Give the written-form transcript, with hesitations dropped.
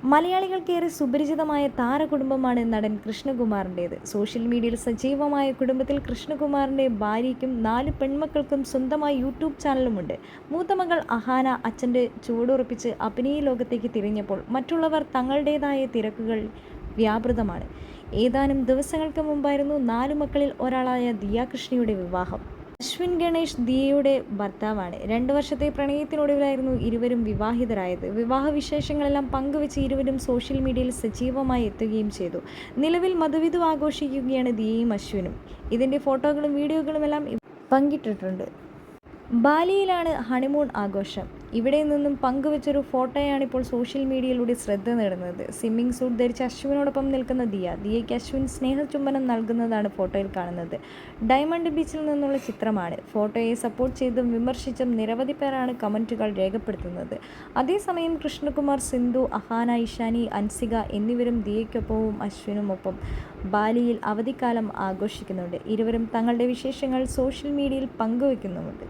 മലയാളികൾക്കേറെ സുപരിചിതമായ താരകുടുംബമാണ് നടൻ കൃഷ്ണകുമാറിൻ്റേത്. സോഷ്യൽ മീഡിയയിൽ സജീവമായ കുടുംബത്തിൽ കൃഷ്ണകുമാറിൻ്റെ ഭാര്യയ്ക്കും 4 പെൺമക്കൾക്കും സ്വന്തമായി യൂട്യൂബ് ചാനലുമുണ്ട്. മൂത്ത മകൾ അഹാന അച്ഛൻ്റെ ചുവടുറപ്പിച്ച് അഭിനയ ലോകത്തേക്ക് തിരിഞ്ഞപ്പോൾ മറ്റുള്ളവർ തങ്ങളുടേതായ തിരക്കുകൾ വ്യാപൃതമാണ്. ഏതാനും ദിവസങ്ങൾക്ക് മുമ്പായിരുന്നു 4 മക്കളിൽ ഒരാളായ ദിയ കൃഷ്ണയുടെ വിവാഹം. അശ്വിൻ ഗണേഷ് ദിയയുടെ ഭർത്താവാണ്. 2 വർഷത്തെ പ്രണയത്തിനൊടുവിലായിരുന്നു ഇരുവരും വിവാഹിതരായത്. വിവാഹവിശേഷങ്ങളെല്ലാം പങ്കുവെച്ച് ഇരുവരും സോഷ്യൽ മീഡിയയിൽ സജീവമായി എത്തുകയും ചെയ്തു. നിലവിൽ മധുവിധു ആഘോഷിക്കുകയാണ് ദിയയും അശ്വിനും. ഇതിൻ്റെ ഫോട്ടോകളും വീഡിയോകളുമെല്ലാം പങ്കിട്ടിട്ടുണ്ട്. ബാലിയിലാണ് ഹണിമൂൺ ആഘോഷം. ഇവിടെ നിന്നും പങ്കുവച്ചൊരു ഫോട്ടോയാണിപ്പോൾ സോഷ്യൽ മീഡിയയിലൂടെ ശ്രദ്ധ നേടുന്നത്. സ്വിമ്മിംഗ് സൂട്ട് ധരിച്ച് അശ്വിനോടൊപ്പം നിൽക്കുന്ന ദിയയ്ക്ക് അശ്വിൻ സ്നേഹചുംബനം നൽകുന്നതാണ് ഫോട്ടോയിൽ കാണുന്നത്. ഡയമണ്ട് ബീച്ചിൽ നിന്നുള്ള ചിത്രമാണ്. ഫോട്ടോയെ സപ്പോർട്ട് ചെയ്തും വിമർശിച്ചും നിരവധി പേരാണ് കമൻറ്റുകൾ രേഖപ്പെടുത്തുന്നത്. അതേസമയം കൃഷ്ണകുമാർ, സിന്ധു, അഹാന, ഇഷാനി, അൻസിക എന്നിവരും ദിയയ്ക്കൊപ്പവും അശ്വിനുമൊപ്പം ബാലിയിൽ അവധിക്കാലം ആഘോഷിക്കുന്നുണ്ട്. ഇരുവരും തങ്ങളുടെ വിശേഷങ്ങൾ സോഷ്യൽ മീഡിയയിൽ പങ്കുവയ്ക്കുന്നുമുണ്ട്.